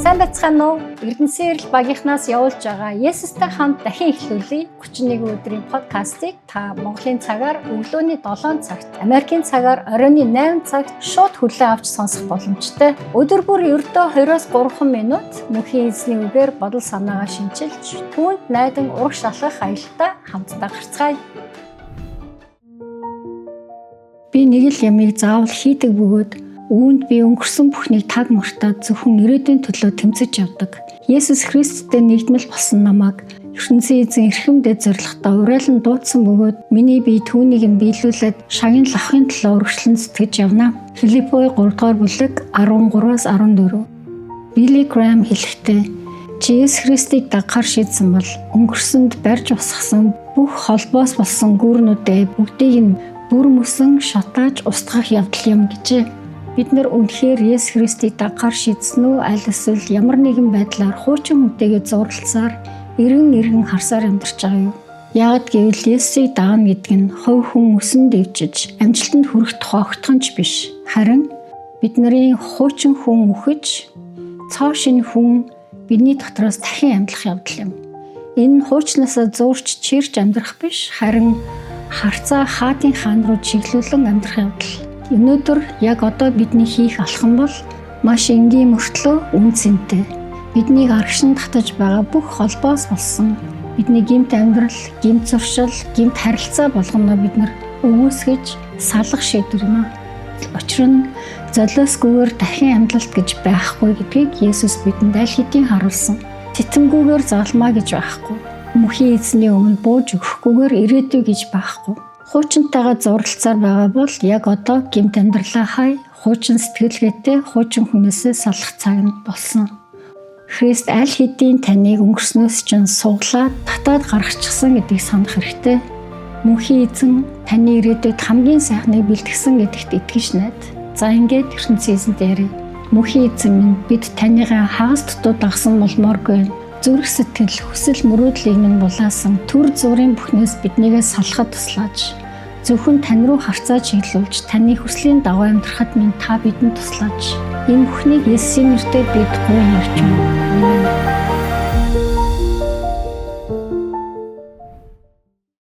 Сайн байцгаана уу? Эрдэнэсийн эрэл багийнхнаас явуулж байгаа Есүстэй хамт дахин эхлүүлээ 31 өдрийн подкастыг та Монголын цагаар өглөөний 7 цагт, Америкийн цагаар оройн 8 цагт шууд хүлээн авч сонсох боломжтой. Өдөр бүр ердөө 20-3 минут мөнхийн эзний үгээр бодол санаагаа шинчилж, түүнд найдан урагш алхах аялалтаа хамтдаа гарцгаая. Би нэг л ямыг заавал хийдэг бөгөөд үүнд би өнгөрсөн бүхнийг таг мартаад зөвхөн ирээдүйн төлөө тэмцэж явдаг. Есүс Христтэй нэгдмэл болсон намайг ертөнцийн эзэн эрхэмдээ зоригтой уриалан дуудсан бөгөөд миний бие түүнийг нь биелүүлээд шагнал авахын төлөө урагшлан сэтгэж явна. Филиппо 3-р бүлэг 13-аас 14. Билли Грэм хэлэхдээ чи Есүс Христийг дагахаар шийдсэн бол өнгөрсөнд барьж усгасан бүх холбоос болсон гүүрнүүдээ бүгдийг нь бүр мөсөн шатааж устгах явдал юм гэжээ. Бид нар үнэхээр Есүс Христийг дагахаар шийдсэн үү? Аль эсвэл ямар нэгэн байдлаар хуучин хүнтэйгээ зурлалцаар эргэн харсаар амьдарч байгаа юу? Яагад гэвэл Есүсийг дагна гэдэг нь хувь хүн мөсөн дэвжиж амжилтанд хүрэх тухай биш. Харин бидний хуучин хүн мөхөж цоо шинэ хүн бидний дотроос дахин амьдлах явдал юм. Энэ нь хуучнаасаа зуурч чирч амьдрах биш, харин харцаа хаадын хаан руу чиглүүлэн амьдрах явдал. Өнөөдөр яг одоо бидний хийх алхам бол маш энгийн мөртлөө үнцэнтэй. Биднийг аргашин татаж байгаа бүх холбоос болсон бидний гэмт амьдрал, гэмт зуршил, гэмт харилцаа болгоно бид нар өвөөсгөж салах шийдвэр юм. Учир нь золиосгүйгээр дахин амьдлалт гэж байхгүй гэдгийг Есүс бидэнд аль хэдийн харуулсан. Тэтэмгүйгээр залмаа гэж байхгүй. Мөнхийн эзний өмнө бууж өгөхгүйгээр ирээдүй гэж байхгүй. Хуучинтайгаа зурлалцаар байгаа бол яг одоо гэмт амьдралаа хай, хуучин сэтгэлгээтэй, хуучин хүнээсээ салах цаг нь болсон. Христ аль хэдийн таныг өнгөрснөөс чинь суглаад татаад гаргачихсан гэдгийг санах хэрэгтэй. Мөнхийн эзэн таны ирээдүйд хамгийн сайхныг бэлтгэсэн гэдэгт итгэж найд. За ингээд ертөнцийн эзэнтэй ярив. Мөнхийн эзэн минь бид таныгаа хагас дутуу дагсан болмооргүй. Зүрх сэтгэл, хүсэл мөрөөдлийг минь булаасан төр зүрийн бүхнээс биднийгээ салахад туслаач. Зөвхөн тань руу харцаа чиглүүлж, таны хүслийн дагуу амьдрахад минь та бидэнд туслаач. Энэ бүхнийг Есүсийн нэрээр бид гуйж явж байна.